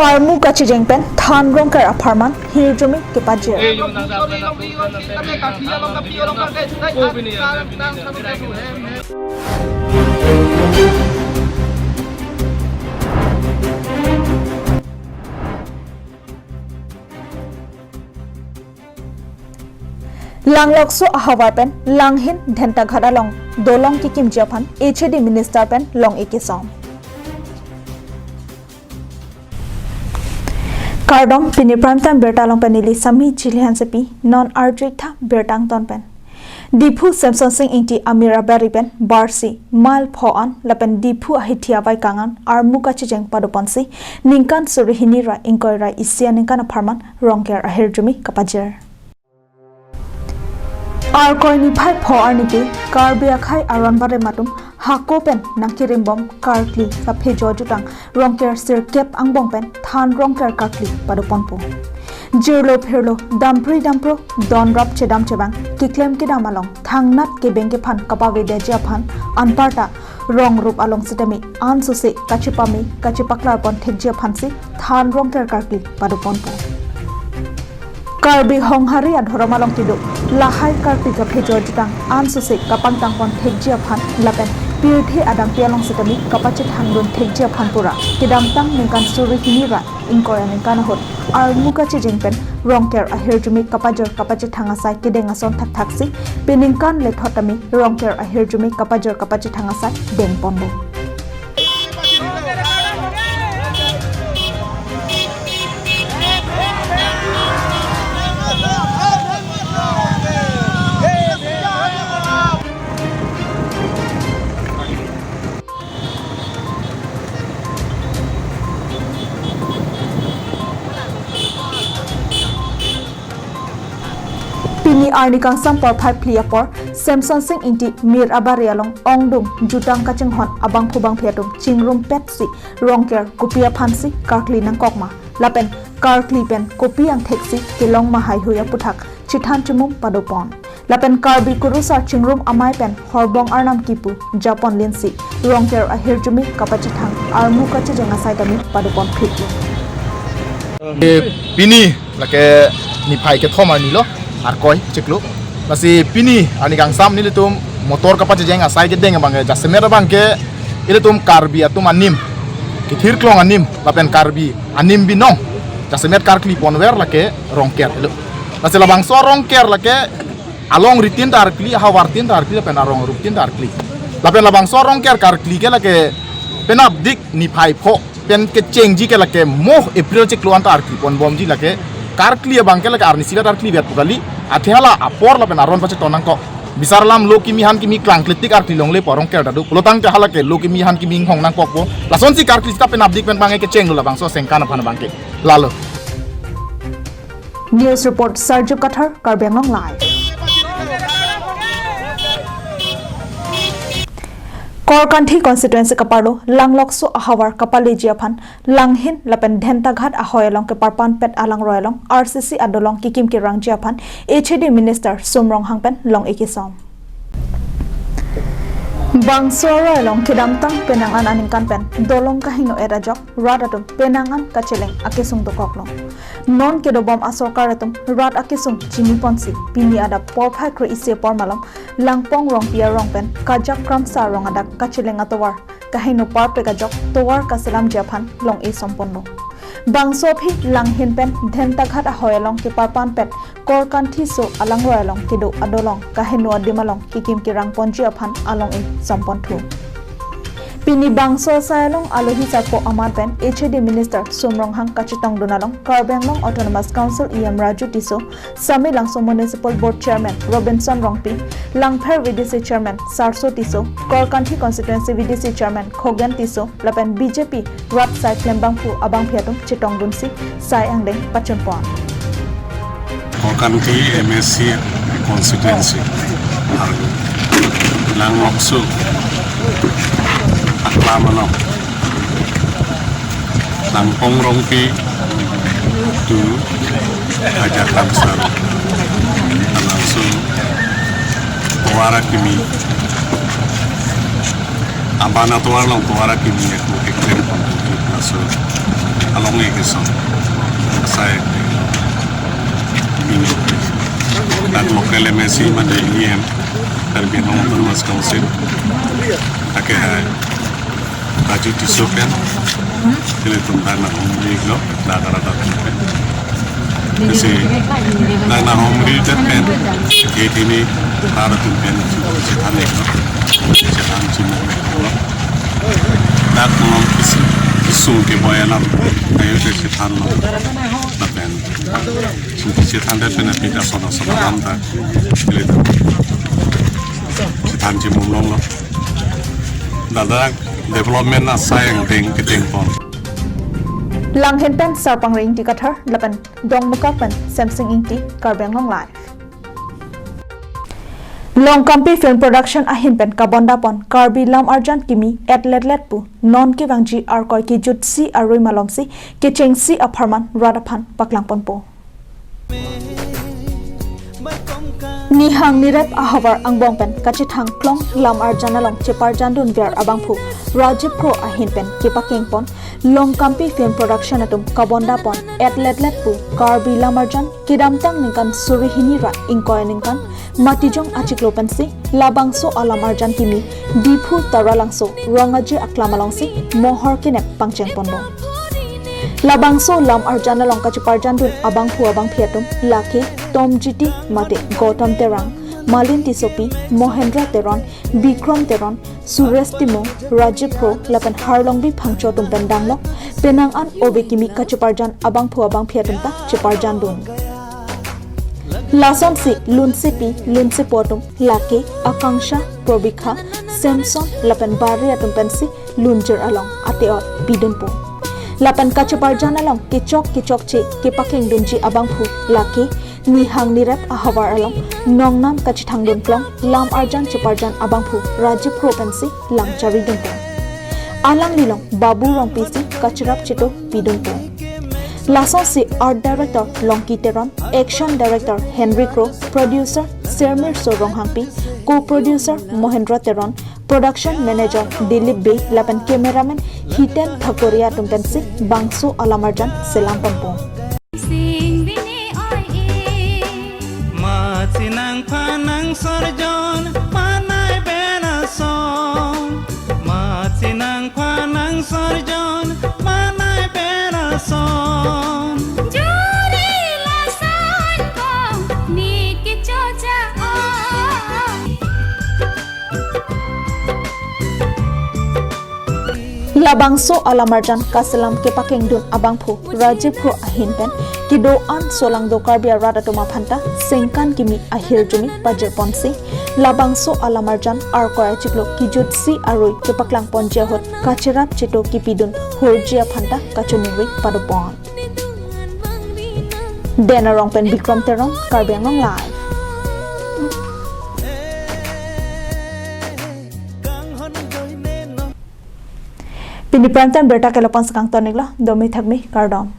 Karmu kachijengpen than rongker aparman hirjumi ke pajir. Langlok so ahawar pen langhin dhenta ghada long dolong ki kim japan HAD minister pen long ikisong. Kardom pini prime time bertalong penili sami chilihan sepi non arjita bertang ton pen. Dipu Samson Singh inti Amira Berry pen Barsi mal phoan lapen dipu ahithia vai kangan armuka chijeng padopansi ningkan surihini ra ingkoi ra isia ningkan aparman rongker ahirjumi kapajir. Ar koini phai pho arniki karbia khai aron bare matum hakopen nakirim bom karkli ka phejo jutang rongker sir kep angbong pen than rongker karkli padoponpo jirlo phirlo dampri dampro don rap chedam chebang kiklem ke damalong thangnat ke bengke phan kapawe de japhan anparta rong rup along sitami ansuse kachipami kachipaklar pon thekje phansi than rongker karkli padoponpo Karbi honghari adhoromalong tidu lahai karpi ka phejor jutang ansuse kapang tangpon thekjia phan lapen pirthi adam pialong sitami kapachit hangun thekjia phan pura kidam tang ningkan suri hinira inkoya ningkan hot armuka chijingpen rongker ahirjumi kapajor kapachit thangasai kidengason thak thaksi peningkan lethotami rongker ahirjumi kapajor kapachit thangasai dengpondo Pini arnikang sampor phai pliapor Samson Singh inti mir abarialong ongdum jutang kachenghon abang phubang phiatum chingrum petsi rongker kopia phansi karkli nang kokma lapen karkli pen kopiang theksi kilong mahai huya puthak chithan chumum padopon lapen karbi kurusar chingrum amai pen horbong arnam kipu japon linsi rongker ahirjumi kapachithang armu kachijenga saitami padopon phitlu pini lake ni phai ke thoma ni lo arkoi ciklu masih pini ani gang sam ni letum motor kapat jeng asai ke deng bang jasemer bang ke iletum karbi atum anim kithir klong anim lapen karbi anim binong jasemer karkli ponwer lake rongker elu masih labang so rongker lake along ritin darkli hawartin darkli lapen arong rutin darkli lapen labang so rongker karkli ke lake penap dik ni phai pho pen ke chengji ke lake moh april ciklu anta arkli pon bomji lake karkli bang ke lake arni sila karkli biat pukali athiala apor la penaron pache tonang ko bisarlam loki mihan kimi klang kletik arti longle porong ker dadu lotang te halake loki mihan kimi hong nang pokpo lason si karkli sta penabdik pen bange ke cheng la bang so sengkana phana bangke lalo News report Sarju Kathar Karbenglong live Korkanthi constituency kaparlo langlok so ahawar kapali jiaphan langhin lapen dhenta ghat ahoyalong ke parpan pet alang royalong RCC adolong kikim ke rang jiaphan HAD minister Somrong Hangpen long ekisom Bangsora long kidam tang penangan aning kanpen dolong kahino erajok radatum penangan kacheleng akisung dokoklong non kedobom asokaratum rad akisung chini ponsi pini ada porphai kre ise pormalom langpong rong pia rong pen kajak kramsa rong adak kacheleng atowar kahino par pegajok towar kaselam japhan long e sompondo Bangso phi langhin pen dhenta ghat ahoyalong ke parpan pet korkanthi so alang royalong kido adolong kahino adimalong kikim kirang ponji aphan along e samponthu Pini bangso sayalong alohi sapo amar pen HAD minister Somrong Hang kachitong donalong Karbenglong Autonomous Council EM Raju Tiso Sami Langso Municipal Board Chairman Robinson Rongpi Langpher VDC Chairman Sarso Tiso Korkanthi Constituency VDC Chairman Khogen Tiso lapen BJP Rap Sai Klembangpu Abang Phiatum Chitong Dunsi Sai Angdeng Pachonpon Korkanthi MSC Constituency Langoksu Aklamanong Langpong Rongpi Tu Ajak Langsar Langsung Tuara Kimi Abana Tuara Long Tuara Kimi Aku Eklem Pangkuki Langsung along e kiso sai bini dan local MSC made EM Caribbean Autonomous Council ake hai Baju Tisopen ile tundana umri lo dagara dapen kasi dana umri dapen ini para tumpen cetan eklo cetan cimo eklo dak nom kisi kisung ke boyalam ayo cetan lo dapen cetan dapen pita sono sono landa ile cetan cimo lo dada development na sayang ding kiting pon lang hen pen sarpang ring ti kathar lapan dong muka pen Samsung Inti Karbeng Long Live Long Kampi Film Production ahin pen kabonda pon Karbi Lam Arjan Kimi atlet pu non ki wangji arkoi ki jutsi arui malomsi ki chengsi apharman radaphan paklang pon po Nihang nirep ahavar angbong pen kachithang klong lam arjana long chepar jandun biar abangphu Rajib Pro ahin pen kipakeng pon Long Kampi Film Production atum kabonda pon atlet pu Karbi Lam Arjan kidamtang ningkan surihini ra ingkoy ningkan matijong achiklopen si labangso alam arjan kimi diphu taralangso rangaji aklamalongsi mohor kinep pangcheng pondo labangso lam arjana long kachipar jandun abangphu abang phiatum lakhe Tom GT mate Gautam Terang Malin Tisopi Mohendra Teron Bikram Teron Suresh Timo Rajib Pro lapan harlongbi phangcho tum pendang lok penang an obekimi kachuparjan abangphu abang phiatum ta chuparjan dun Lason si Lunsipi Lunsipotum Lake Akanksha Probikha Samson lapan bari atum pensi Lunjer along ateot bidunpo lapan kachuparjan along kichok che kipakeng dunji abangphu lake Nihang nirep ahawar along nongnam kachithang dun klong lam arjan chuparjan abangphu Rajib Pro pensi lang chari dunpo alang nilong babu rong pisi kachrap chito bidunpo Lason si art director Longki Teron action director Henry Crow producer Sermir Sorong Hangpi co-producer Mohendra Teron production manager Dilip Bey lapan cameraman Hiten Thakoria tumpensi bangsu alamarjan selam pampo Sinang panang sorjon manai bena song sinang panang sorjon manai bena song juri lasan ko niki chocha labangso alamarjan kaselam kipakeng dun abangphu Rajib Pro ahin pen kido an solang do karbia rada toma phanta sengkan kimi ahir jumi bajer ponsi labangso alamarjan arkoya chiklo kijut si aroi kipaklang ponjia hot kachirap chito kipidun horjia phanta kachunuri padopon denarong pen Bikram Terong Karbeng Long Live Pini prantan berta kelapan sekang tonigla domi thakmi kardom